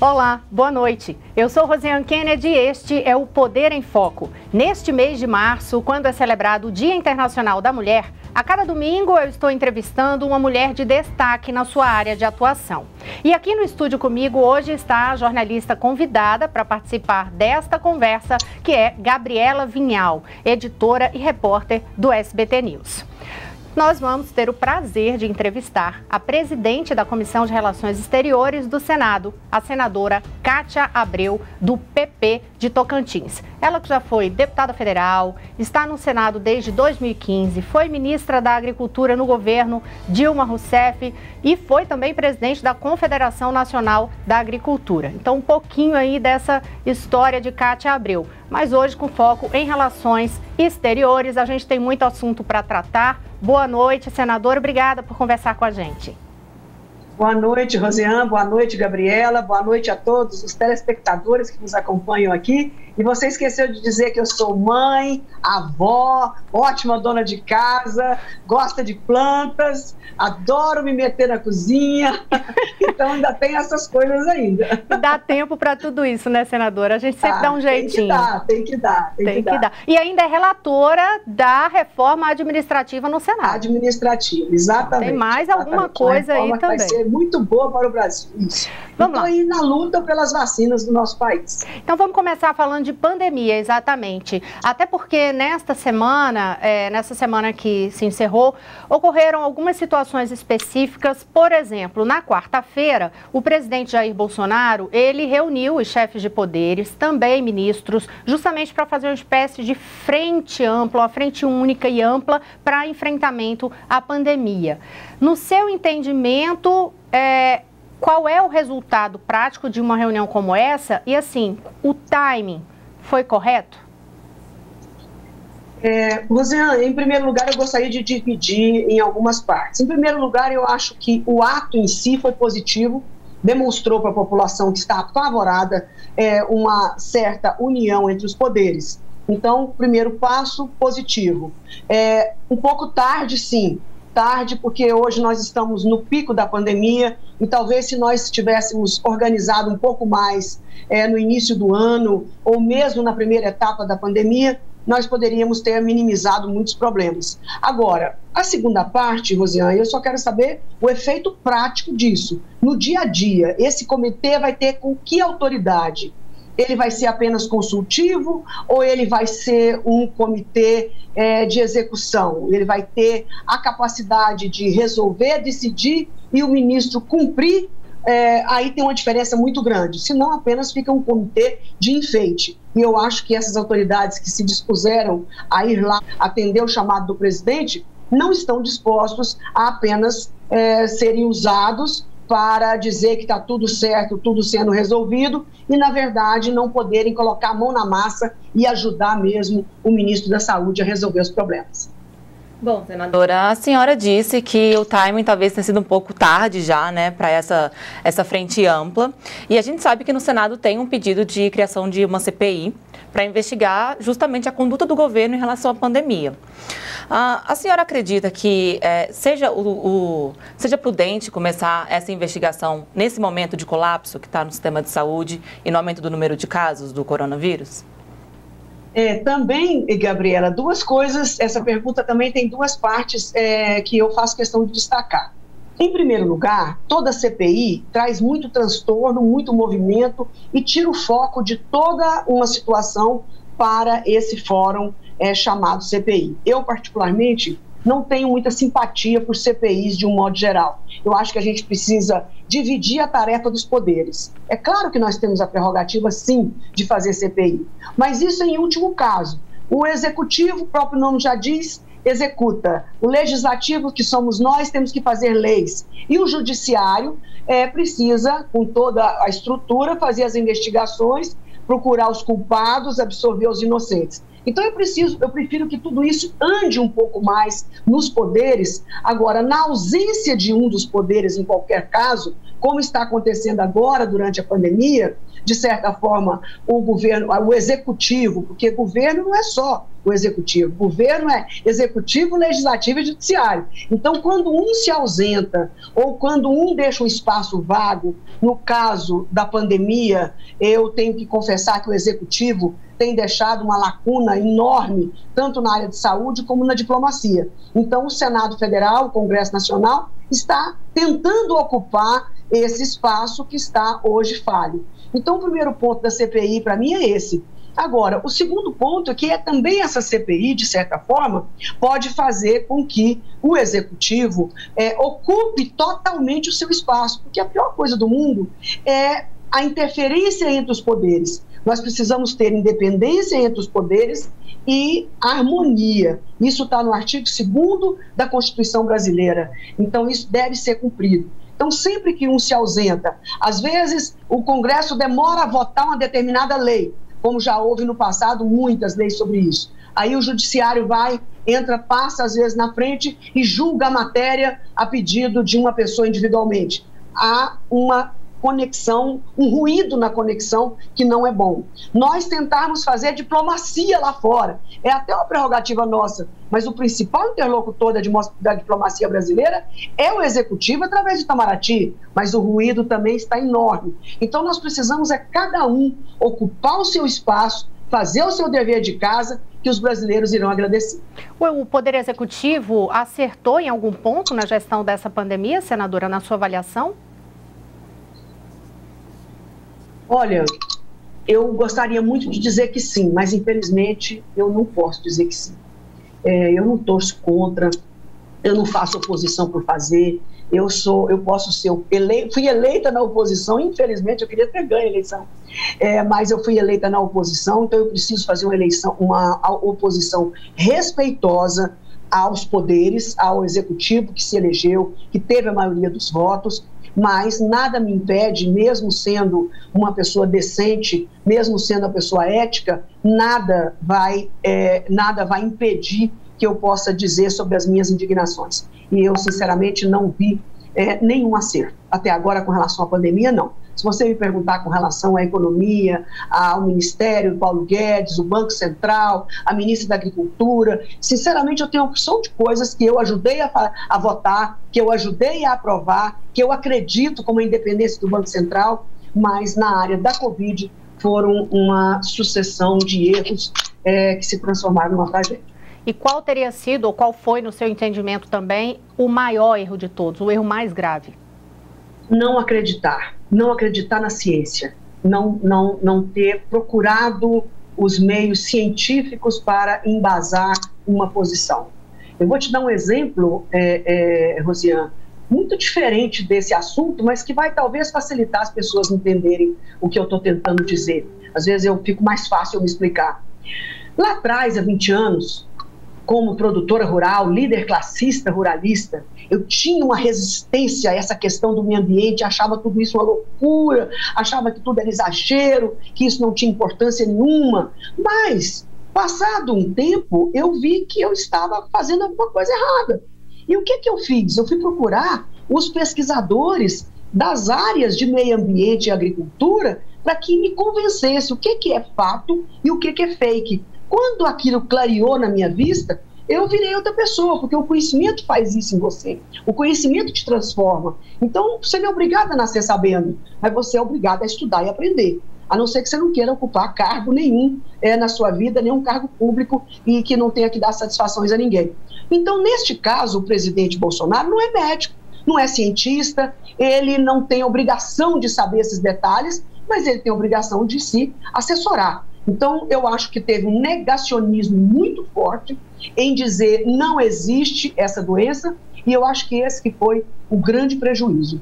Olá, boa noite. Eu sou Rosiane Kennedy e este é o Poder em Foco. Neste mês de março, quando é celebrado o Dia Internacional da Mulher, a cada domingo eu estou entrevistando uma mulher de destaque na sua área de atuação. E aqui no estúdio comigo hoje está a jornalista convidada para participar desta conversa, que é Gabriela Vinhal, editora e repórter do SBT News. Nós vamos ter o prazer de entrevistar a presidente da Comissão de Relações Exteriores do Senado, a senadora Kátia Abreu, do PP de Tocantins. Ela que já foi deputada federal, está no Senado desde 2015, foi ministra da Agricultura no governo Dilma Rousseff e foi também presidente da Confederação Nacional da Agricultura. Então, um pouquinho aí dessa história de Kátia Abreu. Mas hoje, com foco em relações exteriores, a gente tem muito assunto para tratar. Boa noite, senadora. Obrigada por conversar com a gente. Boa noite, Rosiane. Boa noite, Gabriela. Boa noite a todos os telespectadores que nos acompanham aqui. E você esqueceu de dizer que eu sou mãe, avó, ótima dona de casa, gosta de plantas, adoro me meter na cozinha. Então ainda tem essas coisas ainda. E dá tempo para tudo isso, né, senadora? A gente sempre dá um jeitinho. Tem que dar. E ainda é relatora da reforma administrativa no Senado. Administrativa, exatamente. Tem mais alguma coisa aí também. Vai ser muito boa para o Brasil. Isso. Vamos lá. Aí na luta pelas vacinas do nosso país. Então vamos começar falando de pandemia, exatamente. Até porque nessa semana que se encerrou, ocorreram algumas situações específicas. Por exemplo, na quarta-feira, o presidente Jair Bolsonaro, ele reuniu os chefes de poderes, também ministros, justamente para fazer uma espécie de frente ampla, uma frente única e ampla para enfrentamento à pandemia. No seu entendimento, qual é o resultado prático de uma reunião como essa? E assim, o timing foi correto? Rosiane, em primeiro lugar, eu gostaria de dividir em algumas partes. Em primeiro lugar, eu acho que o ato em si foi positivo, demonstrou para a população que está apavorada uma certa união entre os poderes. Então, primeiro passo, positivo. Um pouco tarde, sim. Tarde, porque hoje nós estamos no pico da pandemia e talvez se nós tivéssemos organizado um pouco mais no início do ano ou mesmo na primeira etapa da pandemia, nós poderíamos ter minimizado muitos problemas. Agora, a segunda parte, Rosiane, eu só quero saber o efeito prático disso. No dia a dia, esse comitê vai ter com que autoridade? Ele vai ser apenas consultivo ou ele vai ser um comitê de execução? Ele vai ter a capacidade de resolver, decidir e o ministro cumprir? Aí tem uma diferença muito grande, senão apenas fica um comitê de enfeite. E eu acho que essas autoridades que se dispuseram a ir lá atender o chamado do presidente não estão dispostos a apenas serem usados para dizer que está tudo certo, tudo sendo resolvido, e, na verdade, não poderem colocar a mão na massa e ajudar mesmo o ministro da Saúde a resolver os problemas. Bom, senadora, a senhora disse que o timing talvez tenha sido um pouco tarde já, né, para essa frente ampla. E a gente sabe que no Senado tem um pedido de criação de uma CPI para investigar justamente a conduta do governo em relação à pandemia. A senhora acredita que seja prudente começar essa investigação nesse momento de colapso que está no sistema de saúde e no aumento do número de casos do coronavírus? Também, Gabriela, duas coisas, essa pergunta também tem duas partes que eu faço questão de destacar. Em primeiro lugar, toda CPI traz muito transtorno, muito movimento e tira o foco de toda uma situação para esse fórum chamado CPI. Eu, particularmente, não tenho muita simpatia por CPIs de um modo geral. Eu acho que a gente precisa dividir a tarefa dos poderes. É claro que nós temos a prerrogativa, sim, de fazer CPI, mas isso em último caso. O executivo, o próprio nome já diz, executa. O legislativo, que somos nós, temos que fazer leis. E o judiciário precisa, com toda a estrutura, fazer as investigações, procurar os culpados, absorver os inocentes. Então eu prefiro que tudo isso ande um pouco mais nos poderes. Agora, na ausência de um dos poderes, em qualquer caso, como está acontecendo agora durante a pandemia, de certa forma, o governo, o executivo, porque governo não é só o executivo, governo é executivo, legislativo e judiciário. Então, quando um se ausenta ou quando um deixa um espaço vago, no caso da pandemia, eu tenho que confessar que o executivo tem deixado uma lacuna enorme, tanto na área de saúde como na diplomacia. Então, o Senado Federal, o Congresso Nacional, está tentando ocupar esse espaço que está hoje falho. Então, o primeiro ponto da CPI, para mim, é esse. Agora, o segundo ponto é que também essa CPI, de certa forma, pode fazer com que o executivo ocupe totalmente o seu espaço, porque a pior coisa do mundo é a interferência entre os poderes. Nós precisamos ter independência entre os poderes e harmonia. Isso está no artigo 2º da Constituição Brasileira. Então, isso deve ser cumprido. Então, sempre que um se ausenta, às vezes o Congresso demora a votar uma determinada lei, como já houve no passado muitas leis sobre isso. Aí o judiciário passa às vezes na frente e julga a matéria a pedido de uma pessoa individualmente. Há uma conexão, um ruído na conexão que não é bom. Nós tentarmos fazer diplomacia lá fora, é até uma prerrogativa nossa, mas o principal interlocutor da diplomacia brasileira é o executivo através de Itamaraty, mas o ruído também está enorme. Então nós precisamos cada um ocupar o seu espaço, fazer o seu dever de casa, que os brasileiros irão agradecer. O Poder Executivo acertou em algum ponto na gestão dessa pandemia, senadora, na sua avaliação? Olha, eu gostaria muito de dizer que sim, mas infelizmente eu não posso dizer que sim. Eu não torço contra, eu não faço oposição por fazer, fui eleita na oposição, infelizmente eu queria ter ganho a eleição, mas eu fui eleita na oposição, então eu preciso fazer uma oposição respeitosa aos poderes, ao executivo que se elegeu, que teve a maioria dos votos, mas nada me impede, mesmo sendo uma pessoa decente, mesmo sendo uma pessoa ética, nada vai impedir que eu possa dizer sobre as minhas indignações. E eu, sinceramente, não vi nenhum acerto. Até agora, com relação à pandemia, não. Se você me perguntar com relação à economia, ao Ministério, Paulo Guedes, o Banco Central, a ministra da Agricultura, sinceramente, eu tenho uma opção de coisas que eu ajudei a votar, que eu ajudei a aprovar, que eu acredito como a independência do Banco Central, mas na área da Covid foram uma sucessão de erros que se transformaram numa tragédia. E qual teria sido, ou qual foi, no seu entendimento também, o maior erro de todos, o erro mais grave? Não acreditar na ciência, não ter procurado os meios científicos para embasar uma posição. Eu vou te dar um exemplo, Rosiane, muito diferente desse assunto, mas que vai talvez facilitar as pessoas entenderem o que eu estou tentando dizer. Às vezes fico mais fácil eu me explicar. Lá atrás, há 20 anos, como produtora rural, líder classista ruralista, eu tinha uma resistência a essa questão do meio ambiente, achava tudo isso uma loucura, achava que tudo era exagero, que isso não tinha importância nenhuma. Mas, passado um tempo, eu vi que eu estava fazendo alguma coisa errada. E o que eu fiz? Eu fui procurar os pesquisadores das áreas de meio ambiente e agricultura para que me convencesse o que é fato e o que é fake. Quando aquilo clareou na minha vista, eu virei outra pessoa, porque o conhecimento faz isso em você. O conhecimento te transforma. Então, você não é obrigado a nascer sabendo, mas você é obrigado a estudar e aprender. A não ser que você não queira ocupar cargo nenhum na sua vida, nenhum cargo público e que não tenha que dar satisfações a ninguém. Então, neste caso, o presidente Bolsonaro não é médico, não é cientista, ele não tem obrigação de saber esses detalhes, mas ele tem obrigação de se assessorar. Então, eu acho que teve um negacionismo muito forte em dizer não existe essa doença, e eu acho que esse que foi o grande prejuízo.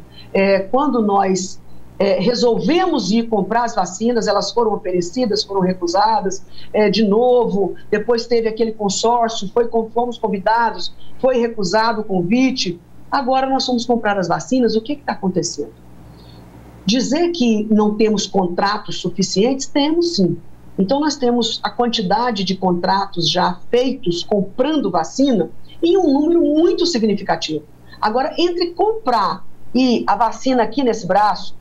Quando nós resolvemos ir comprar as vacinas, elas foram oferecidas, foram recusadas, de novo, depois teve aquele consórcio, fomos convidados, foi recusado o convite, agora nós fomos comprar as vacinas, o que está acontecendo? Dizer que não temos contratos suficientes, temos sim. Então, nós temos a quantidade de contratos já feitos comprando vacina em um número muito significativo. Agora, entre comprar E a vacina aqui nesse braço,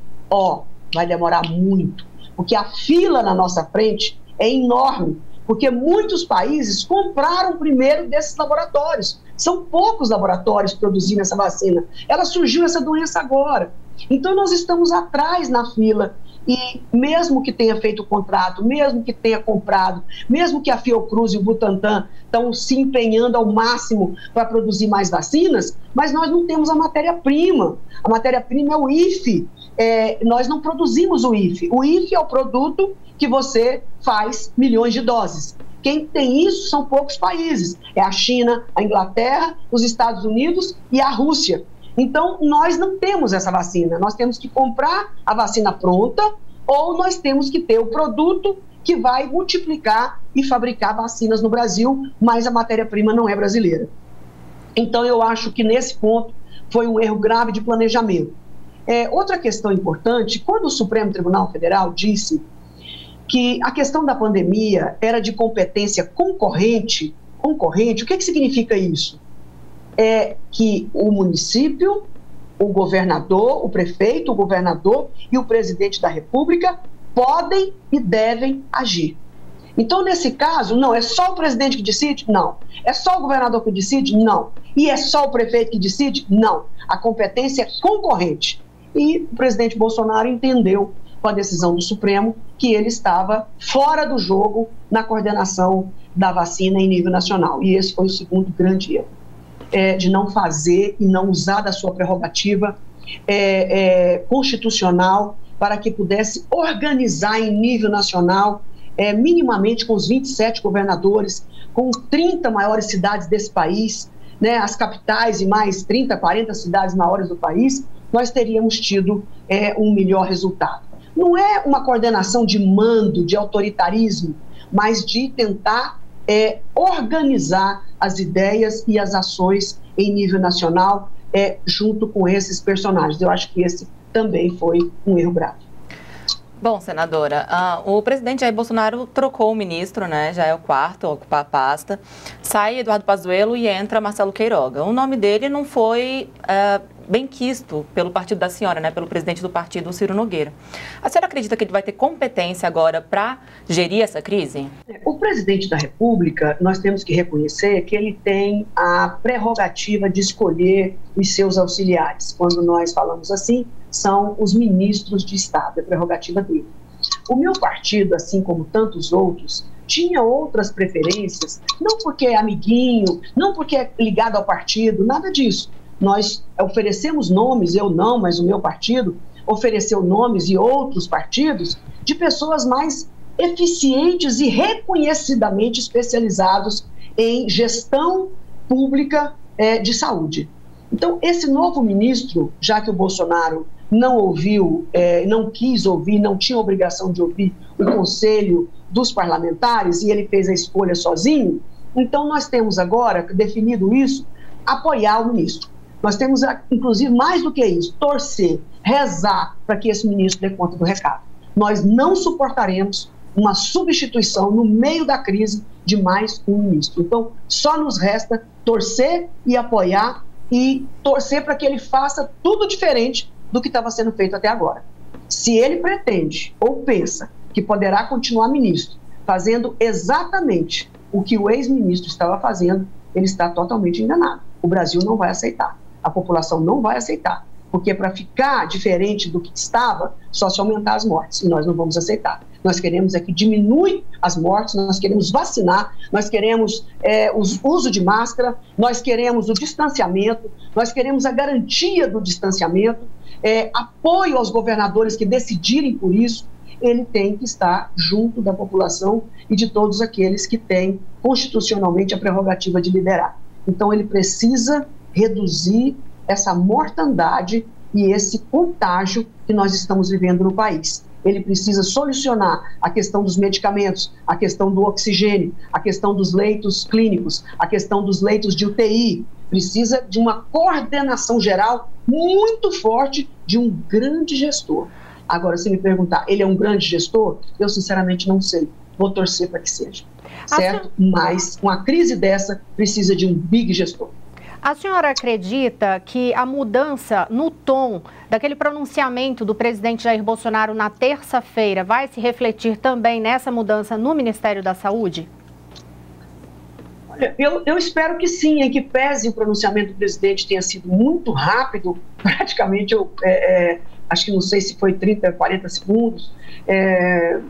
vai demorar muito, porque a fila na nossa frente é enorme, porque muitos países compraram primeiro desses laboratórios. São poucos laboratórios produzindo essa vacina. Ela surgiu, essa doença, agora. Então, nós estamos atrás na fila. E mesmo que tenha feito o contrato, mesmo que tenha comprado, mesmo que a Fiocruz e o Butantan estão se empenhando ao máximo para produzir mais vacinas, mas nós não temos a matéria-prima. A matéria-prima é o IFE. Nós não produzimos o IFE. O IFE é o produto que você faz milhões de doses. Quem tem isso são poucos países. É a China, a Inglaterra, os Estados Unidos e a Rússia. Então, nós não temos essa vacina. Nós temos que comprar a vacina pronta ou nós temos que ter o produto que vai multiplicar e fabricar vacinas no Brasil, mas a matéria-prima não é brasileira. Então, eu acho que nesse ponto foi um erro grave de planejamento. Outra questão importante, quando o Supremo Tribunal Federal disse que a questão da pandemia era de competência concorrente, o que significa isso? É que o município, o governador, o prefeito, o governador e o presidente da República podem e devem agir. Então, nesse caso, não, é só o presidente que decide? Não. É só o governador que decide? Não. E é só o prefeito que decide? Não. A competência é concorrente. E o presidente Bolsonaro entendeu, com a decisão do Supremo, que ele estava fora do jogo na coordenação da vacina em nível nacional. E esse foi o segundo grande erro. De não fazer e não usar da sua prerrogativa constitucional para que pudesse organizar em nível nacional, minimamente com os 27 governadores, com 30 maiores cidades desse país, né, as capitais e mais 30, 40 cidades maiores do país, nós teríamos tido um melhor resultado. Não é uma coordenação de mando, de autoritarismo, mas de tentar organizar as ideias e as ações em nível nacional junto com esses personagens. Eu acho que esse também foi um erro grave. Bom, senadora, o presidente Jair Bolsonaro trocou o ministro, né? Já é o quarto a ocupar a pasta. Sai Eduardo Pazuello e entra Marcelo Queiroga. O nome dele não foi bem quisto pelo partido da senhora, né? Pelo presidente do partido, Ciro Nogueira. A senhora acredita que ele vai ter competência agora para gerir essa crise? O presidente da República, nós temos que reconhecer que ele tem a prerrogativa de escolher os seus auxiliares. Quando nós falamos assim, são os ministros de Estado, é prerrogativa dele. O meu partido, assim como tantos outros, tinha outras preferências, não porque é amiguinho, não porque é ligado ao partido, nada disso. Nós oferecemos nomes, eu não, mas o meu partido ofereceu nomes e outros partidos de pessoas mais eficientes e reconhecidamente especializados em gestão pública de saúde. Então, esse novo ministro, já que o Bolsonaro não ouviu, não quis ouvir, não tinha obrigação de ouvir o conselho dos parlamentares e ele fez a escolha sozinho, então nós temos agora, definido isso, apoiar o ministro. Nós temos, inclusive, mais do que isso, torcer, rezar para que esse ministro dê conta do recado. Nós não suportaremos uma substituição no meio da crise de mais um ministro. Então, só nos resta torcer e apoiar e torcer para que ele faça tudo diferente do que estava sendo feito até agora. Se ele pretende ou pensa que poderá continuar ministro, fazendo exatamente o que o ex-ministro estava fazendo, ele está totalmente enganado. O Brasil não vai aceitar, a população não vai aceitar, porque para ficar diferente do que estava, só se aumentar as mortes, e nós não vamos aceitar. Nós queremos que diminui as mortes, nós queremos vacinar, nós queremos o uso de máscara, nós queremos o distanciamento, nós queremos a garantia do distanciamento, apoio aos governadores que decidirem por isso. Ele tem que estar junto da população e de todos aqueles que têm constitucionalmente a prerrogativa de liderar. Então, ele precisa reduzir essa mortandade e esse contágio que nós estamos vivendo no país. Ele precisa solucionar a questão dos medicamentos, a questão do oxigênio, a questão dos leitos clínicos, a questão dos leitos de UTI. Precisa de uma coordenação geral muito forte de um grande gestor. Agora, se me perguntar, ele é um grande gestor? Eu, sinceramente, não sei. Vou torcer para que seja. Certo? Mas uma crise dessa precisa de um big gestor. A senhora acredita que a mudança no tom daquele pronunciamento do presidente Jair Bolsonaro na terça-feira vai se refletir também nessa mudança no Ministério da Saúde? Eu espero que sim, em que pese o pronunciamento do presidente tenha sido muito rápido, praticamente, acho que não sei se foi 30, 40 segundos,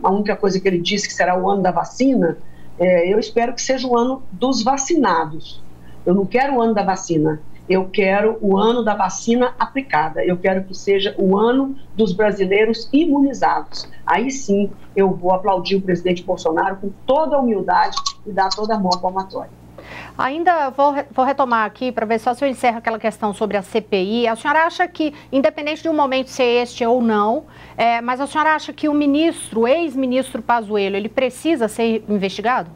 a única coisa que ele disse que será o ano da vacina, eu espero que seja o ano dos vacinados. Eu não quero o ano da vacina, eu quero o ano da vacina aplicada, eu quero que seja o ano dos brasileiros imunizados. Aí sim eu vou aplaudir o presidente Bolsonaro com toda a humildade e dar toda a mão à palmatória. Ainda vou retomar aqui para ver só se eu encerro aquela questão sobre a CPI. A senhora acha que, independente de um momento ser este ou não, mas a senhora acha que o ex-ministro Pazuello, ele precisa ser investigado?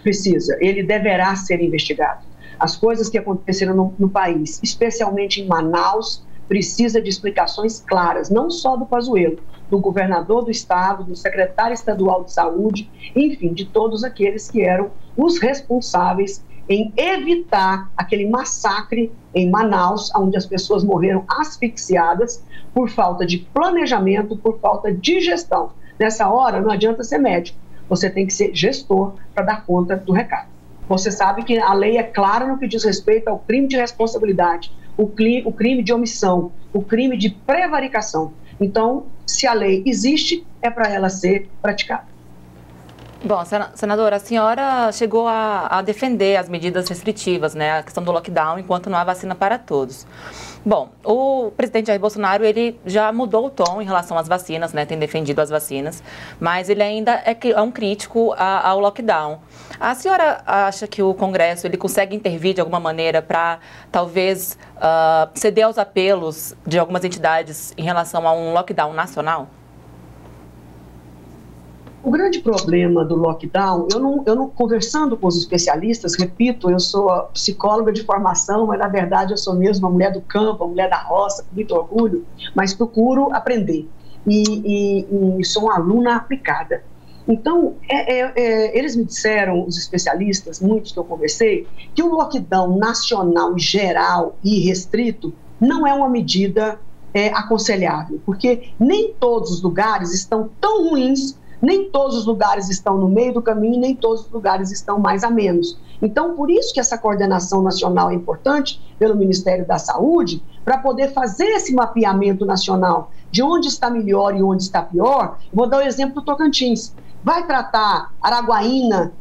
Precisa, ele deverá ser investigado. As coisas que aconteceram no país, especialmente em Manaus, precisa de explicações claras, não só do Pazuello, do governador do estado, do secretário estadual de saúde, enfim, de todos aqueles que eram os responsáveis em evitar aquele massacre em Manaus, onde as pessoas morreram asfixiadas por falta de planejamento, por falta de gestão. Nessa hora não adianta ser médico, você tem que ser gestor para dar conta do recado. Você sabe que a lei é clara no que diz respeito ao crime de responsabilidade, o crime de omissão, o crime de prevaricação. Então, se a lei existe, é para ela ser praticada. Bom, senadora, a senhora chegou a defender as medidas restritivas, né, a questão do lockdown, enquanto não há vacina para todos. Bom, o presidente Jair Bolsonaro, ele já mudou o tom em relação às vacinas, né, tem defendido as vacinas, mas ele ainda é um crítico ao lockdown. A senhora acha que o Congresso ele consegue intervir de alguma maneira para, talvez, ceder aos apelos de algumas entidades em relação a um lockdown nacional? O grande problema do lockdown, eu não conversando com os especialistas, repito, eu sou psicóloga de formação, mas na verdade eu sou mesmo uma mulher do campo, uma mulher da roça, com muito orgulho, mas procuro aprender e sou uma aluna aplicada. Então, eles me disseram, os especialistas, muitos que eu conversei, que o lockdown nacional geral e restrito não é uma medida aconselhável, porque nem todos os lugares estão tão ruins, nem todos os lugares estão no meio do caminho, nem todos os lugares estão mais a menos. Então, por isso que essa coordenação nacional é importante pelo Ministério da Saúde, para poder fazer esse mapeamento nacional de onde está melhor e onde está pior. Vou dar o exemplo do Tocantins. Vai tratar Araguaína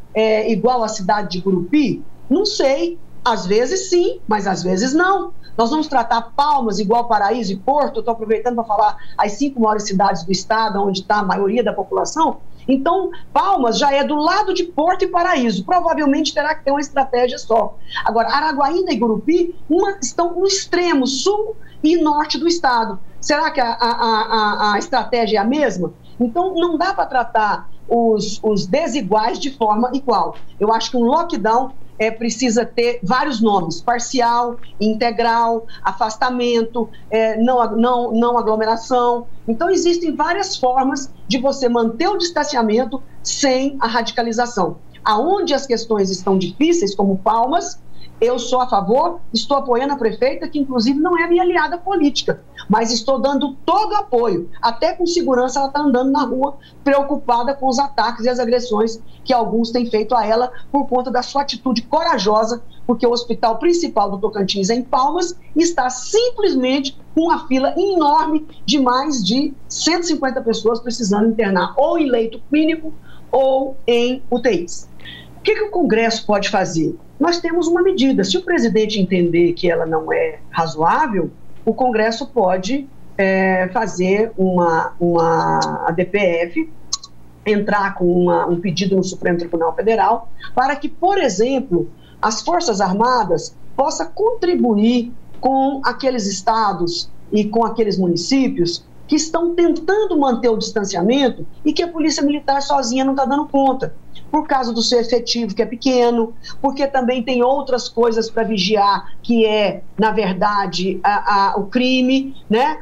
igual à cidade de Gurupi? Não sei. Às vezes sim, mas às vezes não. Nós vamos tratar Palmas igual Paraíso e Porto. Eu estou aproveitando para falar as 5 maiores cidades do estado, onde está a maioria da população. Então, Palmas já é do lado de Porto e Paraíso. Provavelmente terá que ter uma estratégia só. Agora, Araguaína e Gurupi estão no extremo sul e norte do estado. Será que a estratégia é a mesma? Então, não dá para tratar os desiguais de forma igual. Eu acho que um lockdown precisa ter vários nomes: parcial, integral, afastamento, não aglomeração. Então, existem várias formas de você manter o distanciamento sem a radicalização. Aonde as questões estão difíceis, como Palmas, eu sou a favor, estou apoiando a prefeita, que inclusive não é minha aliada política, mas estou dando todo o apoio. Até com segurança ela está andando na rua, preocupada com os ataques e as agressões que alguns têm feito a ela por conta da sua atitude corajosa, porque o hospital principal do Tocantins é em Palmas e está simplesmente com uma fila enorme de mais de 150 pessoas precisando internar ou em leito clínico ou em UTIs. O que o Congresso pode fazer? Nós temos uma medida. Se o presidente entender que ela não é razoável, o Congresso pode fazer a DPF, entrar com um pedido no Supremo Tribunal Federal para que, por exemplo, as Forças Armadas possam contribuir com aqueles estados e com aqueles municípios que estão tentando manter o distanciamento e que a Polícia Militar sozinha não está dando conta, por causa do seu efetivo, que é pequeno, porque também tem outras coisas para vigiar, que na verdade, o crime, né?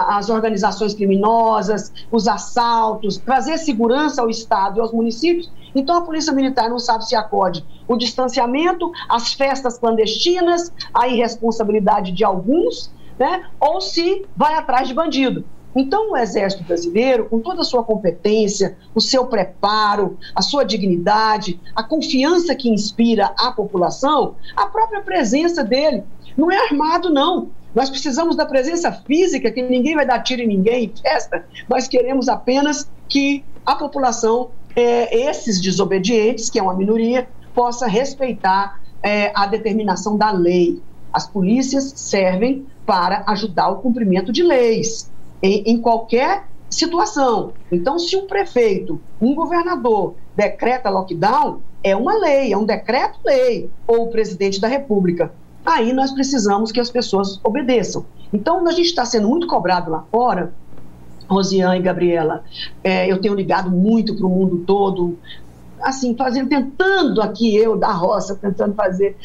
As organizações criminosas, os assaltos, trazer segurança ao Estado e aos municípios, Então a Polícia Militar não sabe se acode o distanciamento, as festas clandestinas, a irresponsabilidade de alguns, né? Ou se vai atrás de bandido. Então o Exército Brasileiro, com toda a sua competência, o seu preparo, a sua dignidade, a confiança que inspira a população, a própria presença dele, não é armado não. Nós precisamos da presença física, que ninguém vai dar tiro em ninguém em festa. Nós queremos apenas que a população, esses desobedientes, que é uma minoria, possa respeitar a determinação da lei. As polícias servem para ajudar o cumprimento de leis, em qualquer situação. Então, se um prefeito, um governador decreta lockdown, é uma lei, é um decreto-lei, ou o presidente da República. Aí nós precisamos que as pessoas obedeçam. Então, a gente está sendo muito cobrado lá fora, Rosiane e Gabriela, eu tenho ligado muito para o mundo todo, assim, tentando aqui, eu da roça, tentando fazer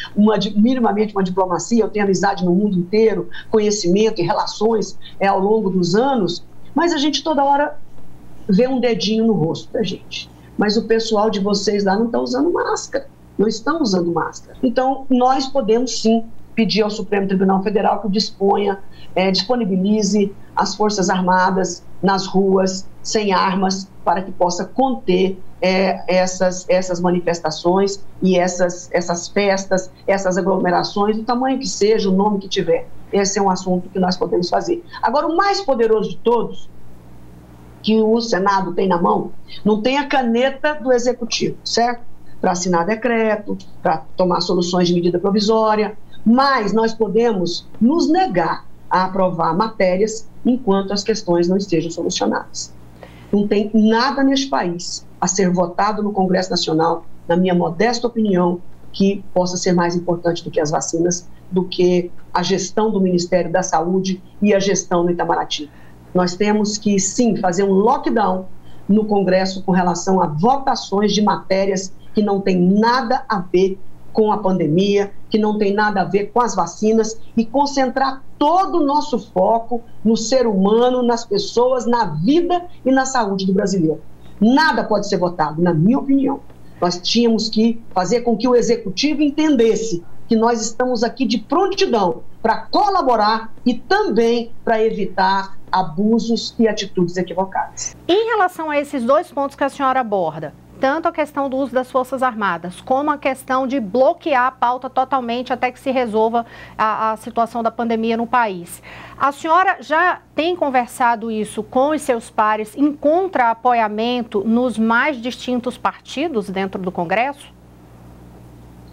minimamente uma diplomacia, eu tenho amizade no mundo inteiro, conhecimento e relações ao longo dos anos, mas a gente toda hora vê um dedinho no rosto da gente. Mas o pessoal de vocês lá não está usando máscara, não estão usando máscara. Então, nós podemos sim pedir ao Supremo Tribunal Federal que disponibilize as Forças Armadas nas ruas, sem armas, para que possa conter essas manifestações e essas festas, essas aglomerações, do tamanho que seja, o nome que tiver. Esse é um assunto que nós podemos fazer. Agora, o mais poderoso de todos, que o Senado tem na mão, não tem a caneta do Executivo, certo? Para assinar decreto, para tomar soluções de medida provisória, mas nós podemos nos negar a aprovar matérias enquanto as questões não estejam solucionadas. Não tem nada neste país a ser votado no Congresso Nacional, na minha modesta opinião, que possa ser mais importante do que as vacinas, do que a gestão do Ministério da Saúde e a gestão do Itamaraty. Nós temos que, sim, fazer um lockdown no Congresso com relação a votações de matérias que não tem nada a ver com a pandemia, que não tem nada a ver com as vacinas, e concentrar todo o nosso foco no ser humano, nas pessoas, na vida e na saúde do brasileiro. Nada pode ser votado, na minha opinião. Nós tínhamos que fazer com que o Executivo entendesse que nós estamos aqui de prontidão para colaborar e também para evitar abusos e atitudes equivocadas. Em relação a esses dois pontos que a senhora aborda, tanto a questão do uso das Forças Armadas, como a questão de bloquear a pauta totalmente até que se resolva a situação da pandemia no país. A senhora já tem conversado isso com os seus pares, encontra apoiamento nos mais distintos partidos dentro do Congresso?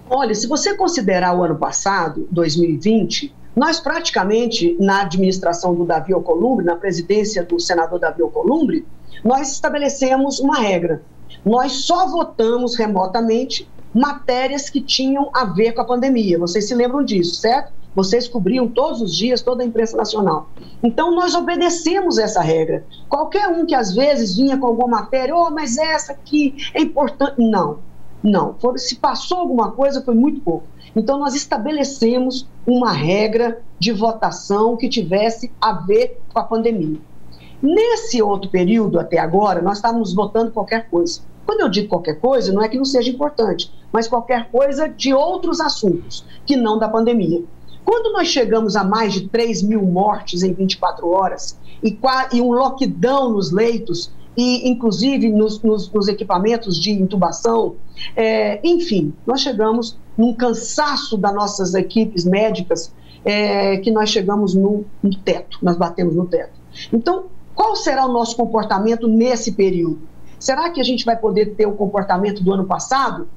Olha, se você considerar o ano passado, 2020, nós praticamente, na administração do Davi Alcolumbre, na presidência do senador Davi Alcolumbre, nós estabelecemos uma regra. Nós só votamos remotamente matérias que tinham a ver com a pandemia. Vocês se lembram disso, certo? Vocês cobriam todos os dias toda a imprensa nacional. Então, nós obedecemos essa regra. Qualquer um que às vezes vinha com alguma matéria, mas essa aqui é importante. Não. Se passou alguma coisa, foi muito pouco. Então, nós estabelecemos uma regra de votação que tivesse a ver com a pandemia. Nesse outro período, até agora, nós estávamos votando qualquer coisa. Quando eu digo qualquer coisa, não é que não seja importante, mas qualquer coisa de outros assuntos, que não da pandemia. Quando nós chegamos a mais de 3 mil mortes em 24 horas e um lockdown nos leitos, e inclusive nos equipamentos de intubação, enfim, nós chegamos num cansaço das nossas equipes médicas, que nós chegamos no teto, nós batemos no teto. Então, qual será o nosso comportamento nesse período? Será que a gente vai poder ter o comportamento do ano passado?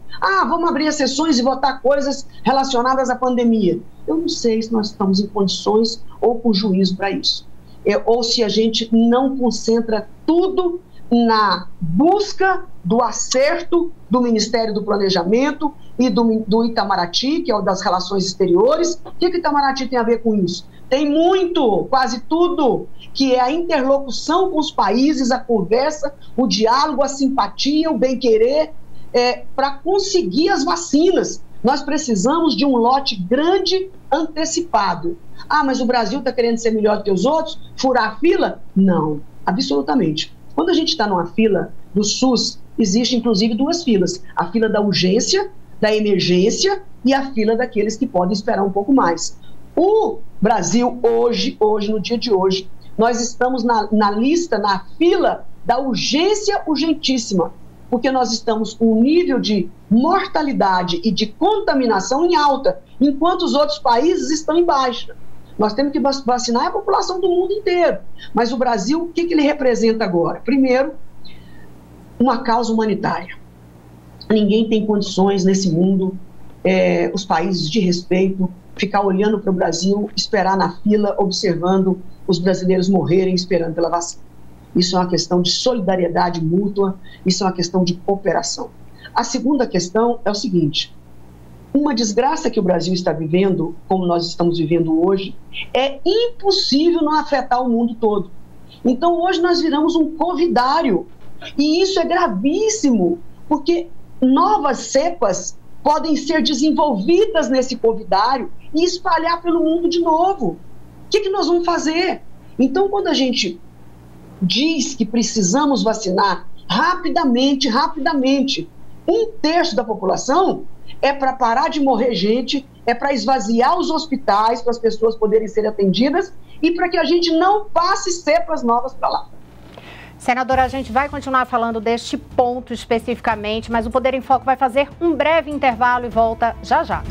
Vamos abrir as sessões e votar coisas relacionadas à pandemia. Eu não sei se nós estamos em condições ou com juízo para isso. Ou se a gente não concentra tudo na busca do acerto do Ministério do Planejamento e do Itamaraty, que é o das Relações Exteriores. O que o Itamaraty tem a ver com isso? Tem muito, quase tudo, que é a interlocução com os países, a conversa, o diálogo, a simpatia, o bem-querer, para conseguir as vacinas. Nós precisamos de um lote grande antecipado. Mas o Brasil está querendo ser melhor do que os outros? Furar a fila? Não, absolutamente. Quando a gente está numa fila do SUS, existe inclusive duas filas. A fila da urgência, da emergência e a fila daqueles que podem esperar um pouco mais. O Brasil, hoje, no dia de hoje, nós estamos na lista, na fila da urgência urgentíssima, porque nós estamos com um nível de mortalidade e de contaminação em alta, enquanto os outros países estão em baixa. Nós temos que vacinar a população do mundo inteiro. Mas o Brasil, o que ele representa agora? Primeiro, uma causa humanitária. Ninguém tem condições nesse mundo, os países de respeito, ficar olhando para o Brasil, esperar na fila, observando os brasileiros morrerem esperando pela vacina. Isso é uma questão de solidariedade mútua, isso é uma questão de cooperação. A segunda questão é o seguinte: uma desgraça que o Brasil está vivendo, como nós estamos vivendo hoje, é impossível não afetar o mundo todo. Então hoje nós viramos um covidário, e isso é gravíssimo, porque novas cepas podem ser desenvolvidas nesse covidário e espalhar pelo mundo de novo. O que nós vamos fazer? Então, quando a gente diz que precisamos vacinar rapidamente, 1/3 da população, é para parar de morrer gente, é para esvaziar os hospitais, para as pessoas poderem ser atendidas e para que a gente não passe cepas novas para lá. Senadora, a gente vai continuar falando deste ponto especificamente, mas o Poder em Foco vai fazer um breve intervalo e volta já já.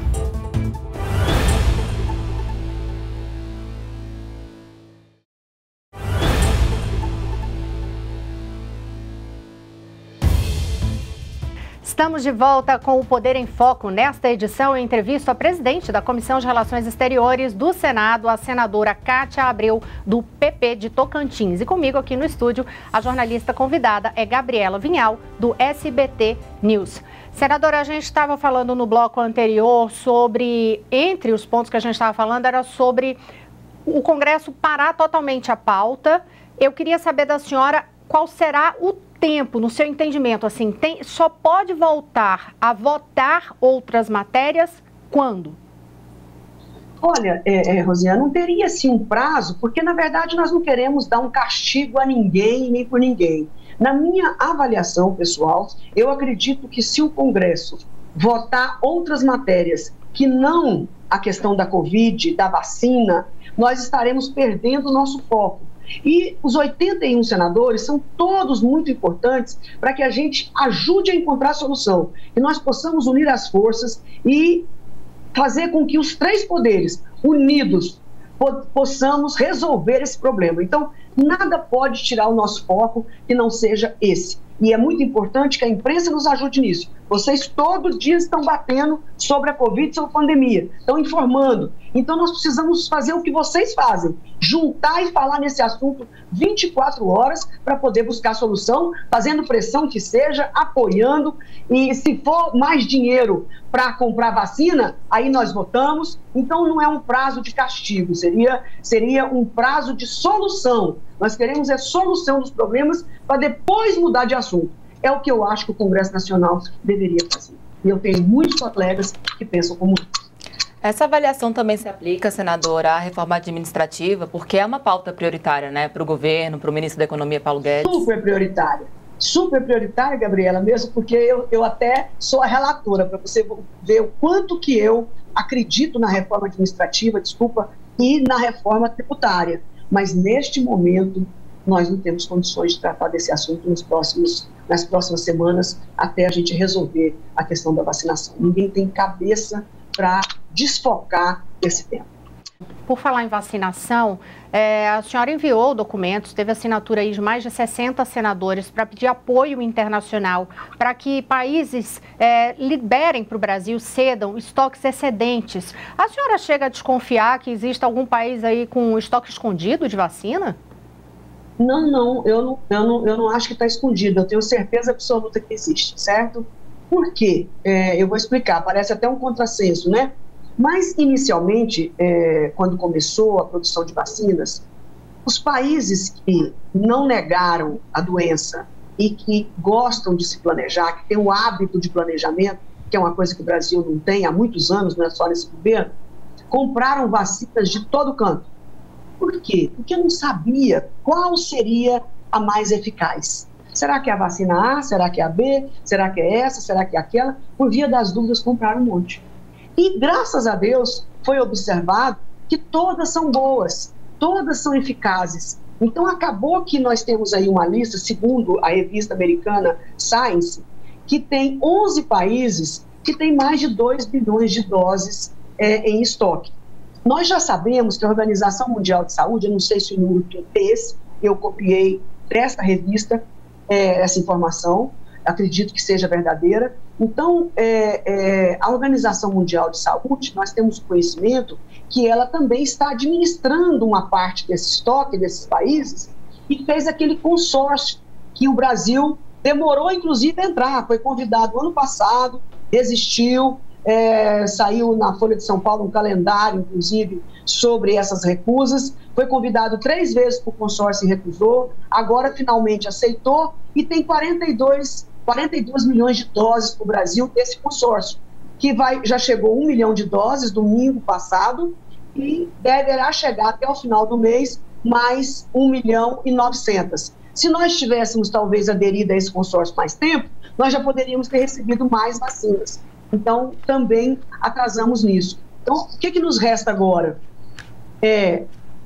Estamos de volta com o Poder em Foco. Nesta edição, eu entrevisto a presidente da Comissão de Relações Exteriores do Senado, a senadora Cátia Abreu, do PP de Tocantins. E comigo aqui no estúdio, a jornalista convidada é Gabriela Vinhal, do SBT News. Senadora, a gente estava falando no bloco anterior sobre, entre os pontos que a gente estava falando, era sobre o Congresso parar totalmente a pauta. Eu queria saber da senhora qual será o tempo, no seu entendimento, assim, só pode voltar a votar outras matérias quando? Olha, Rosiana, não teria assim um prazo, porque na verdade nós não queremos dar um castigo a ninguém, nem por ninguém. Na minha avaliação pessoal, eu acredito que se o Congresso votar outras matérias que não a questão da Covid, da vacina, nós estaremos perdendo o nosso foco. E os 81 senadores são todos muito importantes para que a gente ajude a encontrar a solução, que nós possamos unir as forças e fazer com que os três poderes unidos possamos resolver esse problema. Então, nada pode tirar o nosso foco que não seja esse. E é muito importante que a imprensa nos ajude nisso. Vocês todos os dias estão batendo sobre a Covid, sobre a pandemia, estão informando. Então nós precisamos fazer o que vocês fazem, juntar e falar nesse assunto 24 horas para poder buscar solução, fazendo pressão que seja, apoiando. E se for mais dinheiro para comprar vacina, aí nós votamos. Então não é um prazo de castigo, seria um prazo de solução. Nós queremos a solução dos problemas para depois mudar de assunto. É o que eu acho que o Congresso Nacional deveria fazer. E eu tenho muitos colegas que pensam como eu. Essa avaliação também se aplica, senadora, à reforma administrativa, porque é uma pauta prioritária, né, para o governo, para o ministro da Economia, Paulo Guedes. Super prioritária, Gabriela, mesmo porque eu até sou a relatora, para você ver o quanto que eu acredito na reforma administrativa, e na reforma tributária. Mas neste momento nós não temos condições de tratar desse assunto nas próximas semanas, até a gente resolver a questão da vacinação. Ninguém tem cabeça para desfocar esse tema. Por falar em vacinação, a senhora enviou documentos, teve assinatura aí de mais de 60 senadores para pedir apoio internacional para que países liberem para o Brasil, cedam estoques excedentes. A senhora chega a desconfiar que existe algum país aí com estoque escondido de vacina? Não, eu não acho que está escondido, eu tenho certeza absoluta que existe, certo? Por quê? Eu vou explicar, parece até um contrassenso, né? Mas, inicialmente, quando começou a produção de vacinas, os países que não negaram a doença e que gostam de se planejar, que têm o hábito de planejamento, que é uma coisa que o Brasil não tem há muitos anos, não é só nesse governo, compraram vacinas de todo canto. Por quê? Porque não sabia qual seria a mais eficaz. Será que é a vacina A? Será que é a B? Será que é essa? Será que é aquela? Por via das dúvidas, compraram um monte. E, graças a Deus, foi observado que todas são boas, todas são eficazes. Então, acabou que nós temos aí uma lista, segundo a revista americana Science, que tem 11 países que têm mais de 2 bilhões de doses em estoque. Nós já sabemos que a Organização Mundial de Saúde, eu não sei se o número é esse, eu copiei desta revista essa informação, acredito que seja verdadeira. Então, a Organização Mundial de Saúde, nós temos conhecimento que ela também está administrando uma parte desse estoque desses países e fez aquele consórcio que o Brasil demorou, inclusive, a entrar. Foi convidado ano passado, desistiu, saiu na Folha de São Paulo um calendário, inclusive, sobre essas recusas. Foi convidado 3 vezes para o consórcio e recusou. Agora, finalmente, aceitou e tem 42 milhões de doses para o Brasil desse consórcio, que já chegou 1 milhão de doses domingo passado e deverá chegar até o final do mês mais 1.900.000. Se nós tivéssemos, talvez, aderido a esse consórcio mais tempo, nós já poderíamos ter recebido mais vacinas. Então, também atrasamos nisso. Então, o que nos resta agora?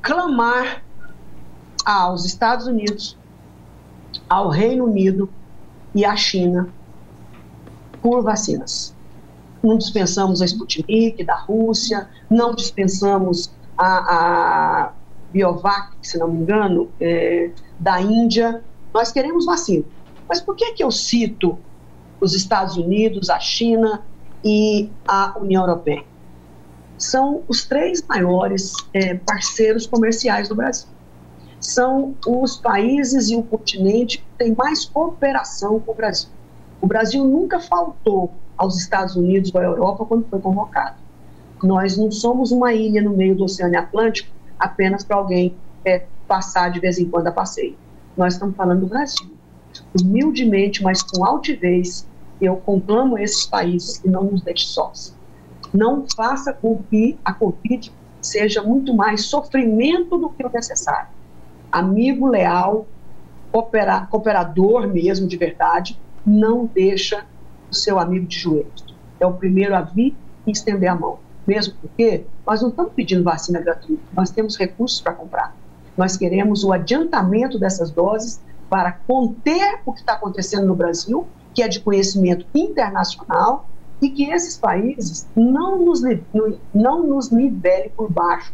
Clamar aos Estados Unidos, ao Reino Unido e à China por vacinas. Não dispensamos a Sputnik da Rússia, não dispensamos a Biovac, se não me engano, da Índia. Nós queremos vacina. Mas por que eu cito os Estados Unidos, a China e a União Europeia? São os 3 maiores parceiros comerciais do Brasil. São os países e o continente que tem mais cooperação com o Brasil. O Brasil nunca faltou aos Estados Unidos ou à Europa quando foi convocado. Nós não somos uma ilha no meio do Oceano Atlântico apenas para alguém passar de vez em quando a passeio. Nós estamos falando do Brasil. Humildemente, mas com altivez, eu conclamo esses países que não nos deixem sós. Não faça com que a Covid seja muito mais sofrimento do que o necessário. Amigo leal, cooperador mesmo de verdade, não deixa o seu amigo de joelhos. É o primeiro a vir e estender a mão. Mesmo porque nós não estamos pedindo vacina gratuita, nós temos recursos para comprar. Nós queremos o adiantamento dessas doses para conter o que está acontecendo no Brasil, que é de conhecimento internacional, e que esses países não nos nivelem por baixo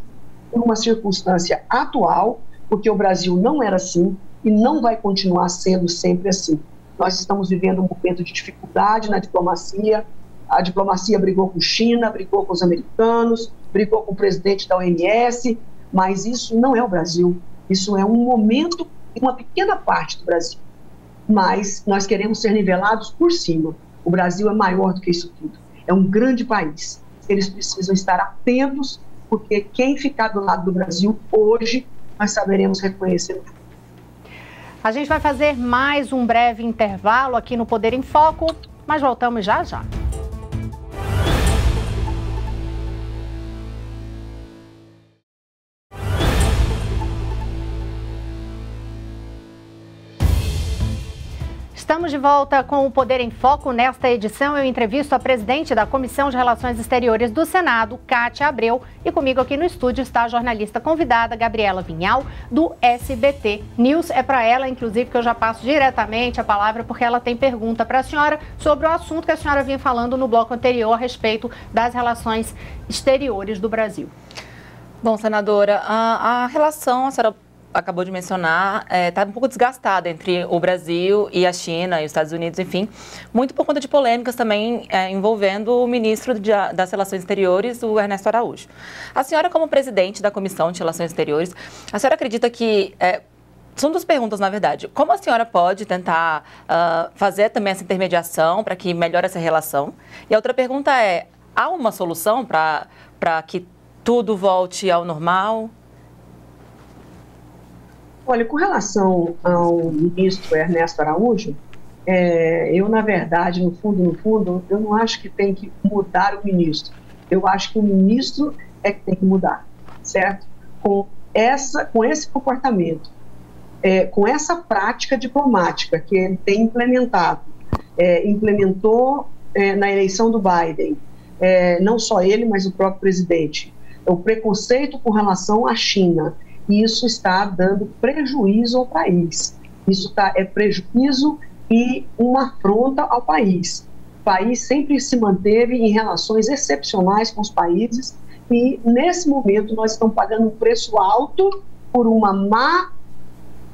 por uma circunstância atual, porque o Brasil não era assim e não vai continuar sendo sempre assim. Nós estamos vivendo um momento de dificuldade na diplomacia. A diplomacia brigou com a China, brigou com os americanos, brigou com o presidente da OMS, mas isso não é o Brasil. Isso é um momento e uma pequena parte do Brasil. Mas nós queremos ser nivelados por cima. O Brasil é maior do que isso tudo. É um grande país. Eles precisam estar atentos, porque quem ficar do lado do Brasil hoje, nós saberemos reconhecer. A gente vai fazer mais um breve intervalo aqui no Poder em Foco, mas voltamos já já. Estamos de volta com o Poder em Foco. Nesta edição, eu entrevisto a presidente da Comissão de Relações Exteriores do Senado, Cátia Abreu, e comigo aqui no estúdio está a jornalista convidada, Gabriela Vinhal, do SBT News. É para ela, inclusive, que eu já passo diretamente a palavra, porque ela tem pergunta para a senhora sobre o assunto que a senhora vinha falando no bloco anterior a respeito das relações exteriores do Brasil. Bom, senadora, a relação, a senhora acabou de mencionar, está um pouco desgastada entre o Brasil e a China e os Estados Unidos, enfim, muito por conta de polêmicas também envolvendo o ministro das Relações Exteriores, o Ernesto Araújo. A senhora, como presidente da Comissão de Relações Exteriores, a senhora acredita que... São 2 perguntas, na verdade. Como a senhora pode tentar fazer também essa intermediação para que melhore essa relação? E a outra pergunta é, há uma solução para que tudo volte ao normal? Olha, com relação ao ministro Ernesto Araújo, eu, na verdade, no fundo, eu não acho que tem que mudar o ministro. Eu acho que o ministro é que tem que mudar, certo? Com esse comportamento com essa prática diplomática que ele tem implementado, implementou na eleição do Biden, não só ele, mas o próprio presidente, o preconceito com relação à China, e isso está dando prejuízo ao país. Isso é prejuízo e uma afronta ao país. O país sempre se manteve em relações excepcionais com os países e, nesse momento, nós estamos pagando um preço alto por uma má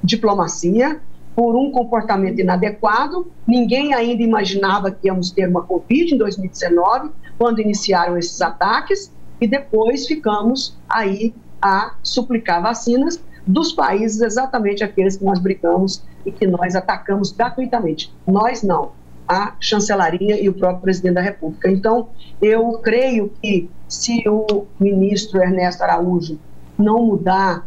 diplomacia, por um comportamento inadequado. Ninguém ainda imaginava que íamos ter uma Covid em 2019, quando iniciaram esses ataques, e depois ficamos aí a suplicar vacinas dos países, exatamente aqueles que nós brigamos e que nós atacamos gratuitamente. Nós não, a chancelaria e o próprio presidente da República. Então, eu creio que se o ministro Ernesto Araújo não mudar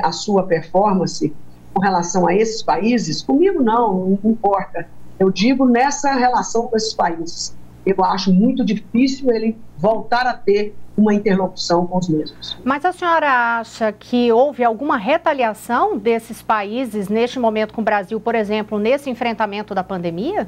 a sua performance com relação a esses países, comigo não importa. Eu digo nessa relação com esses países. Eu acho muito difícil ele voltar a ter uma interlocução com os mesmos. Mas a senhora acha que houve alguma retaliação desses países neste momento com o Brasil, por exemplo, nesse enfrentamento da pandemia?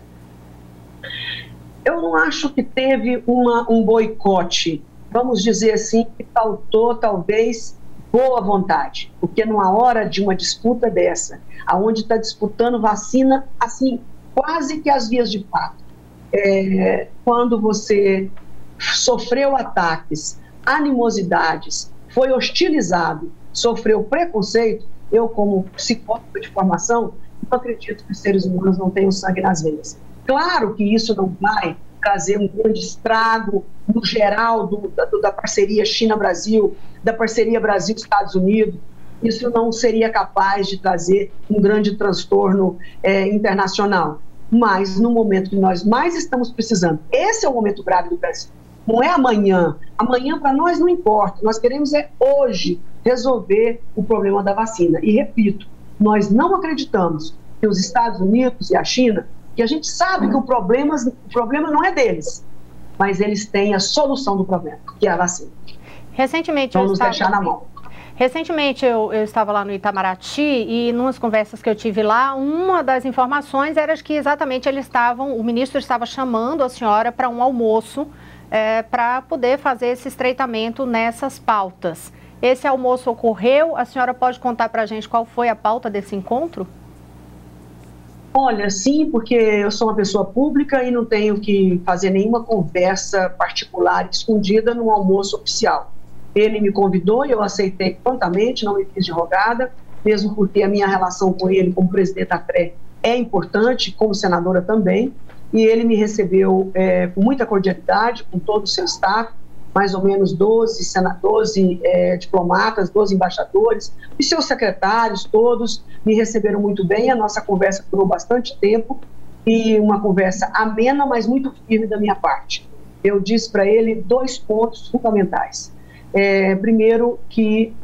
Eu não acho que teve um boicote, vamos dizer assim, que faltou talvez boa vontade, porque numa hora de uma disputa dessa, aonde está disputando vacina, assim, quase que às vias de fato, quando você sofreu ataques, animosidades, foi hostilizado, sofreu preconceito, eu como psicóloga de formação, não acredito que os seres humanos não tenham sangue nas veias. Claro que isso não vai trazer um grande estrago no geral da parceria China-Brasil, da parceria Brasil-Estados Unidos. Isso não seria capaz de trazer um grande transtorno internacional. Mas no momento que nós mais estamos precisando, esse é o momento grave do Brasil. Não é amanhã. Amanhã para nós não importa. Nós queremos hoje resolver o problema da vacina. E repito, nós não acreditamos que os Estados Unidos e a China, que a gente sabe que o problema não é deles, mas eles têm a solução do problema, que é a vacina. Recentemente vamos deixar na mão. Recentemente eu estava lá no Itamaraty e numas conversas que eu tive lá, uma das informações era que exatamente o ministro estava chamando a senhora para um almoço para poder fazer esse estreitamento nessas pautas. Esse almoço ocorreu? A senhora pode contar para a gente qual foi a pauta desse encontro? Olha, sim, porque eu sou uma pessoa pública e não tenho que fazer nenhuma conversa particular escondida num almoço oficial. Ele me convidou e eu aceitei prontamente, não me fiz de rogada, mesmo porque a minha relação com ele como presidente da CRE é importante, como senadora também, e ele me recebeu com muita cordialidade, com todo o seu staff, mais ou menos 12 diplomatas, 12 embaixadores, e seus secretários, todos me receberam muito bem. A nossa conversa durou bastante tempo e uma conversa amena, mas muito firme da minha parte. Eu disse para ele 2 pontos fundamentais. Primeiro, que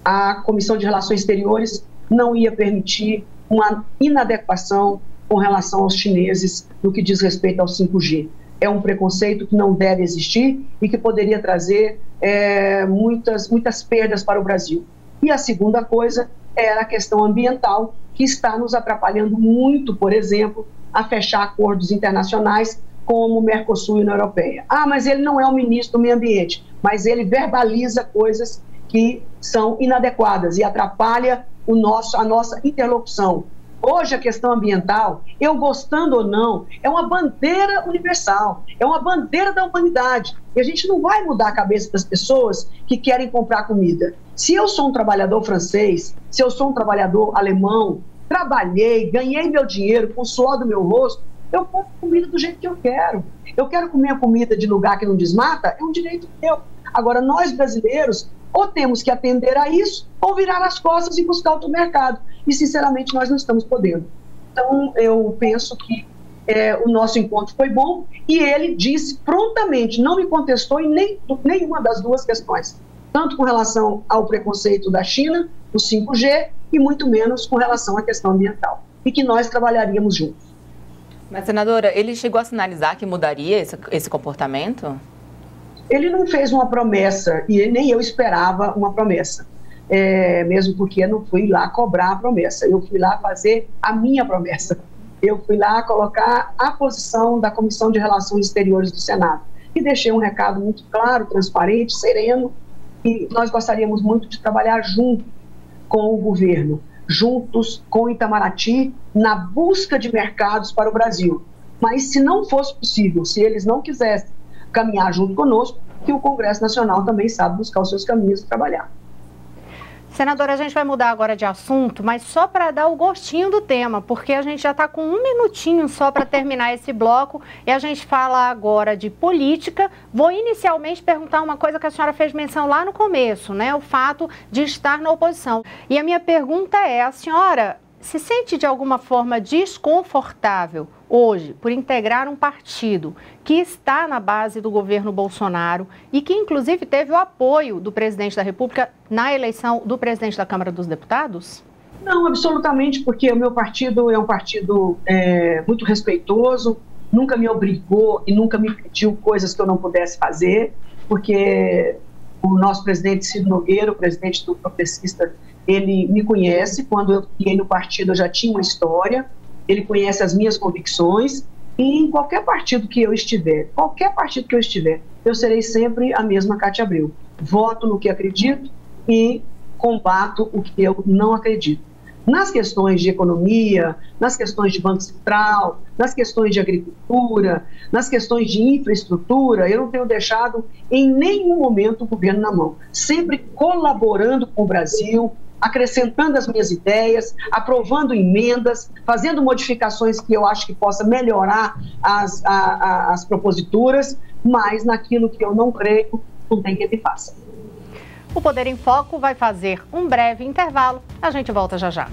a Comissão de Relações Exteriores não ia permitir uma inadequação com relação aos chineses no que diz respeito ao 5G. É um preconceito que não deve existir e que poderia trazer muitas perdas para o Brasil. E a segunda coisa era a questão ambiental, que está nos atrapalhando muito, por exemplo, a fechar acordos internacionais como o Mercosul e a União Europeia. Mas ele não é o ministro do Meio Ambiente, mas ele verbaliza coisas que são inadequadas e atrapalha a nossa interlocução. Hoje a questão ambiental, eu gostando ou não, é uma bandeira universal, é uma bandeira da humanidade. E a gente não vai mudar a cabeça das pessoas que querem comprar comida. Se eu sou um trabalhador francês, se eu sou um trabalhador alemão, trabalhei, ganhei meu dinheiro com o suor do meu rosto, eu compro comida do jeito que eu quero. Eu quero comer a comida de lugar que não desmata, é um direito meu. Agora, nós brasileiros, ou temos que atender a isso, ou virar as costas e buscar outro mercado. E, sinceramente, nós não estamos podendo. Então, eu penso que o nosso encontro foi bom e ele disse prontamente, não me contestou em nenhuma das duas questões. Tanto com relação ao preconceito da China, o 5G, e muito menos com relação à questão ambiental. E que nós trabalharíamos juntos. Mas, senadora, ele chegou a sinalizar que mudaria esse comportamento? Ele não fez uma promessa, e nem eu esperava uma promessa. mesmo porque eu não fui lá cobrar a promessa, eu fui lá fazer a minha promessa. Eu fui lá colocar a posição da Comissão de Relações Exteriores do Senado e deixei um recado muito claro, transparente, sereno, e nós gostaríamos muito de trabalhar junto com o governo, juntos com Itamaraty, na busca de mercados para o Brasil. Mas se não fosse possível, se eles não quisessem caminhar junto conosco, que o Congresso Nacional também sabe buscar os seus caminhos e trabalhar. Senadora, a gente vai mudar agora de assunto, mas só para dar o gostinho do tema, porque a gente já está com um minutinho só para terminar esse bloco e a gente fala agora de política. Vou inicialmente perguntar uma coisa que a senhora fez menção lá no começo, né? O fato de estar na oposição. E a minha pergunta é, a senhora se sente de alguma forma desconfortável hoje por integrar um partido que está na base do governo Bolsonaro e que inclusive teve o apoio do presidente da República na eleição do presidente da Câmara dos Deputados? Não, absolutamente, porque o meu partido é um partido muito respeitoso, nunca me obrigou e nunca me pediu coisas que eu não pudesse fazer, porque o nosso presidente Ciro Nogueira, o presidente do Progressista, ele me conhece. Quando eu fiquei no partido eu já tinha uma história, ele conhece as minhas convicções e em qualquer partido que eu estiver, eu serei sempre a mesma Cátia Abreu. Voto no que acredito e combato o que eu não acredito. Nas questões de economia, nas questões de Banco Central, nas questões de agricultura, nas questões de infraestrutura, eu não tenho deixado em nenhum momento o governo na mão. Sempre colaborando com o Brasil, acrescentando as minhas ideias, aprovando emendas, fazendo modificações que eu acho que possa melhorar as proposituras, mas naquilo que eu não creio, não tem quem me faça. O Poder em Foco vai fazer um breve intervalo. A gente volta já já.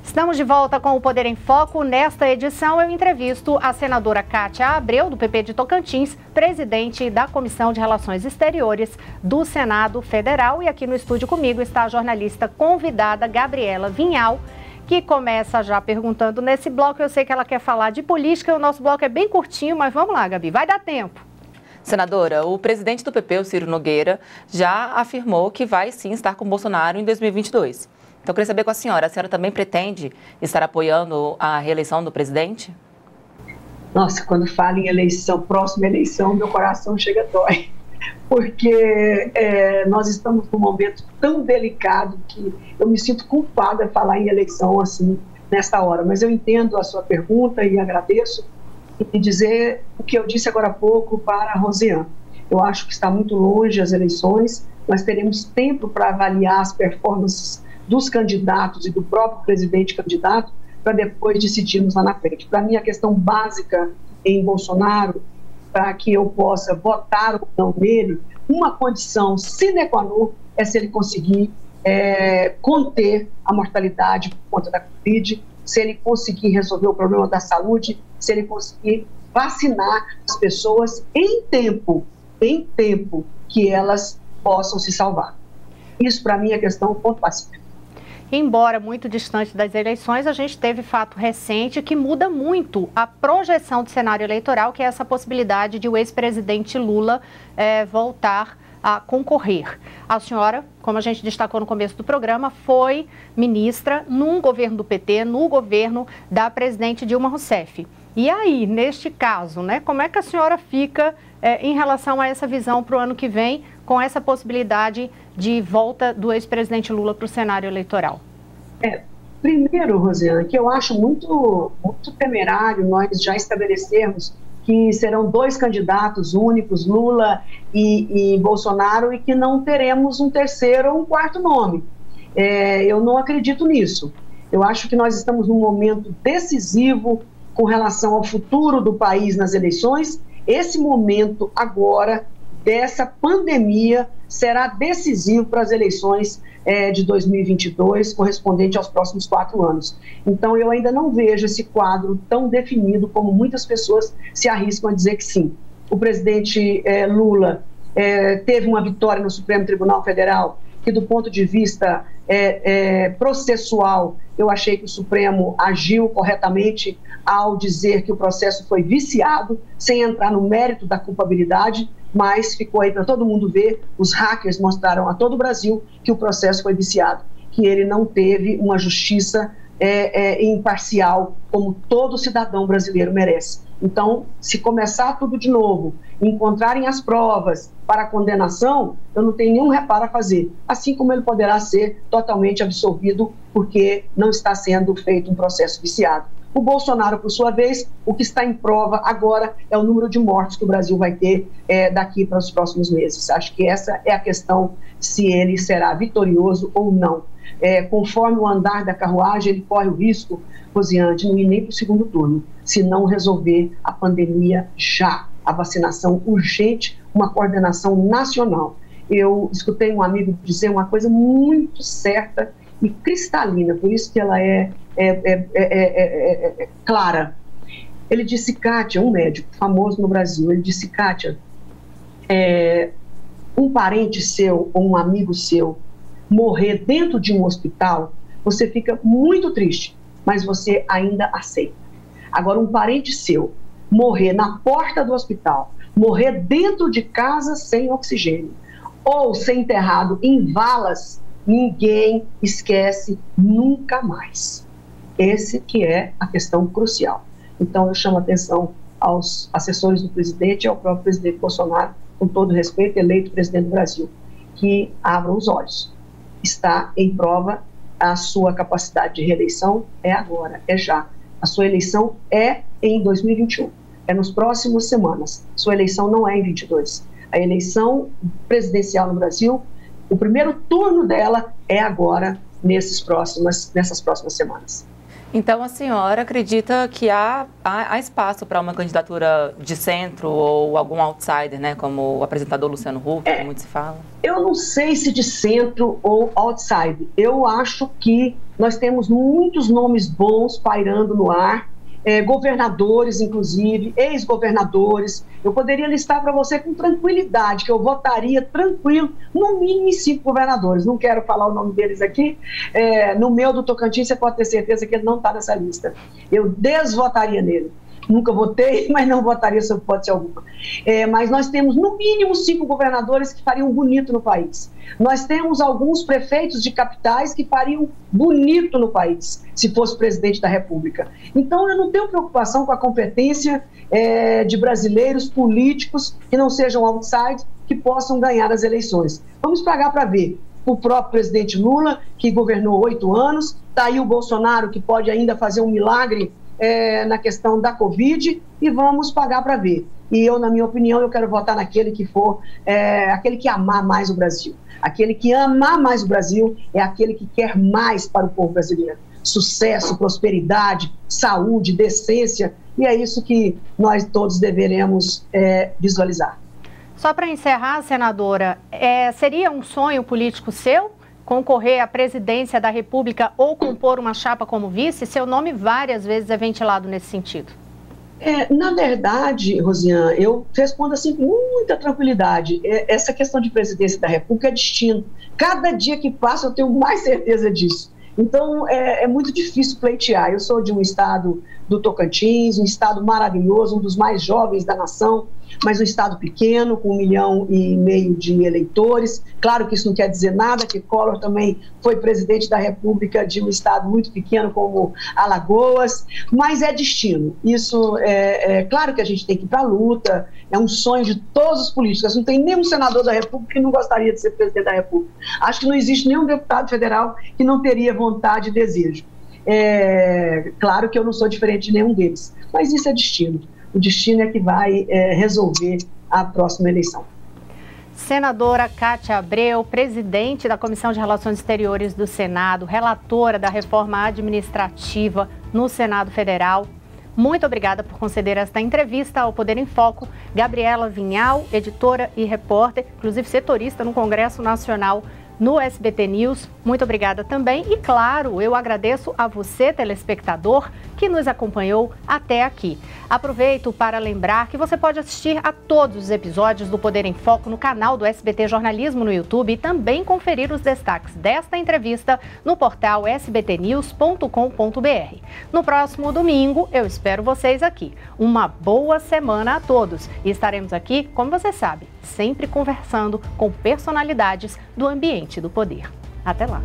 Estamos de volta com o Poder em Foco. Nesta edição, eu entrevisto a senadora Cátia Abreu, do PP de Tocantins, presidente da Comissão de Relações Exteriores do Senado Federal. E aqui no estúdio comigo está a jornalista convidada Gabriela Vinhal, que começa já perguntando nesse bloco. Eu sei que ela quer falar de política, o nosso bloco é bem curtinho, mas vamos lá, Gabi, vai dar tempo. Senadora, o presidente do PP, o Ciro Nogueira, já afirmou que vai sim estar com Bolsonaro em 2022. Então, eu queria saber com a senhora também pretende estar apoiando a reeleição do presidente? Nossa, quando fala em eleição, próxima eleição, meu coração chega a dói. Porque nós estamos num momento tão delicado que eu me sinto culpada de falar em eleição assim, nesta hora. Mas eu entendo a sua pergunta e agradeço. E dizer o que eu disse agora há pouco para a Rosiane. Eu acho que está muito longe as eleições, nós teremos tempo para avaliar as performances dos candidatos e do próprio presidente candidato, para depois decidirmos lá na frente. Para mim, a questão básica em Bolsonaro, para que eu possa votar ou não nele, uma condição sine qua non é se ele conseguir conter a mortalidade por conta da Covid, se ele conseguir resolver o problema da saúde, se ele conseguir vacinar as pessoas em tempo que elas possam se salvar. Isso, para mim, é questão ponto pacífico. Embora muito distante das eleições, a gente teve fato recente que muda muito a projeção do cenário eleitoral, que é essa possibilidade de o ex-presidente Lula voltar a concorrer. A senhora, como a gente destacou no começo do programa, foi ministra num governo do PT, no governo da presidente Dilma Rousseff. E aí, neste caso, né, como é que a senhora fica em relação a essa visão para o ano que vem, com essa possibilidade de volta do ex-presidente Lula para o cenário eleitoral? Primeiro, Rosiane, que eu acho muito temerário nós já estabelecermos que serão dois candidatos únicos, Lula e Bolsonaro, e que não teremos um terceiro ou um quarto nome. Eu não acredito nisso. Eu acho que nós estamos num momento decisivo com relação ao futuro do país nas eleições. Esse momento agora dessa pandemia será decisivo para as eleições de 2022, correspondente aos próximos 4 anos. Então, eu ainda não vejo esse quadro tão definido como muitas pessoas se arriscam a dizer que sim. O presidente Lula teve uma vitória no Supremo Tribunal Federal, que do ponto de vista processual, eu achei que o Supremo agiu corretamente ao dizer que o processo foi viciado, sem entrar no mérito da culpabilidade, mas ficou aí para todo mundo ver, os hackers mostraram a todo o Brasil que o processo foi viciado, que ele não teve uma justiça imparcial, como todo cidadão brasileiro merece. Então, se começar tudo de novo, encontrarem as provas para a condenação, eu não tenho nenhum reparo a fazer. Assim como ele poderá ser totalmente absolvido, porque não está sendo feito um processo viciado. O Bolsonaro, por sua vez, o que está em prova agora é o número de mortes que o Brasil vai ter daqui para os próximos meses. Acho que essa é a questão, se ele será vitorioso ou não. Conforme o andar da carruagem, ele corre o risco, Rosiane, de não ir nem para o segundo turno, se não resolver a pandemia já, a vacinação urgente, uma coordenação nacional. Eu escutei um amigo dizer uma coisa muito certa e cristalina, por isso que ela é clara. Ele disse, Kátia, um médico famoso no Brasil, ele disse, Kátia, um parente seu ou um amigo seu morrer dentro de um hospital, você fica muito triste, mas você ainda aceita. Agora, um parente seu morrer na porta do hospital, morrer dentro de casa sem oxigênio, ou ser enterrado em valas, ninguém esquece nunca mais. Esse que é a questão crucial. Então, eu chamo a atenção aos assessores do presidente e ao próprio presidente Bolsonaro, com todo respeito, eleito presidente do Brasil, que abram os olhos. Está em prova a sua capacidade de reeleição, é agora, é já. A sua eleição é em 2021, é nas próximas semanas. Sua eleição não é em 22. A eleição presidencial no Brasil, o primeiro turno dela é agora, nessas próximas semanas. Então, a senhora acredita que há espaço para uma candidatura de centro ou algum outsider, né, como o apresentador Luciano Huck, que muito se fala? Eu não sei se de centro ou outsider. Eu acho que nós temos muitos nomes bons pairando no ar, governadores, inclusive, ex-governadores. Eu poderia listar para você com tranquilidade, que eu votaria tranquilo, no mínimo em 5 governadores. Não quero falar o nome deles aqui. No meu do Tocantins, você pode ter certeza que ele não está nessa lista. Eu desvotaria nele. Nunca votei, mas não votaria sob hipótese alguma. Mas nós temos, no mínimo, 5 governadores que fariam bonito no país. Nós temos alguns prefeitos de capitais que fariam bonito no país, se fosse presidente da República. Então, eu não tenho preocupação com a competência de brasileiros políticos que não sejam outside, que possam ganhar as eleições. Vamos pagar para ver. O próprio presidente Lula, que governou 8 anos, está aí o Bolsonaro, que pode ainda fazer um milagre na questão da Covid, e vamos pagar para ver. E eu, na minha opinião, eu quero votar naquele que for, aquele que amar mais o Brasil. Aquele que amar mais o Brasil é aquele que quer mais para o povo brasileiro. Sucesso, prosperidade, saúde, decência, e é isso que nós todos deveremos visualizar. Só para encerrar, senadora, seria um sonho político seu concorrer à presidência da República ou compor uma chapa como vice? Seu nome várias vezes é ventilado nesse sentido. Na verdade, Rosiane, eu respondo assim com muita tranquilidade. Essa questão de presidência da República é destino. Cada dia que passa eu tenho mais certeza disso. Então, é muito difícil pleitear. Eu sou de um estado do Tocantins, um estado maravilhoso, um dos mais jovens da nação, mas um estado pequeno, com 1,5 milhão de eleitores. Claro que isso não quer dizer nada, que Collor também foi presidente da República de um estado muito pequeno como Alagoas, mas é destino. Isso claro que a gente tem que ir para a luta, é um sonho de todos os políticos. Não tem nenhum senador da República que não gostaria de ser presidente da República. Acho que não existe nenhum deputado federal que não teria vontade e desejo. Claro que eu não sou diferente de nenhum deles, mas isso é destino. O destino é que vai resolver a próxima eleição. Senadora Kátia Abreu, presidente da Comissão de Relações Exteriores do Senado, relatora da reforma administrativa no Senado Federal. Muito obrigada por conceder esta entrevista ao Poder em Foco. Gabriela Vinhal, editora e repórter, inclusive setorista no Congresso Nacional no SBT News. Muito obrigada também. E claro, eu agradeço a você, telespectador, que nos acompanhou até aqui. Aproveito para lembrar que você pode assistir a todos os episódios do Poder em Foco no canal do SBT Jornalismo no YouTube e também conferir os destaques desta entrevista no portal sbtnews.com.br. No próximo domingo, eu espero vocês aqui. Uma boa semana a todos e estaremos aqui, como você sabe, sempre conversando com personalidades do ambiente do poder. Até lá!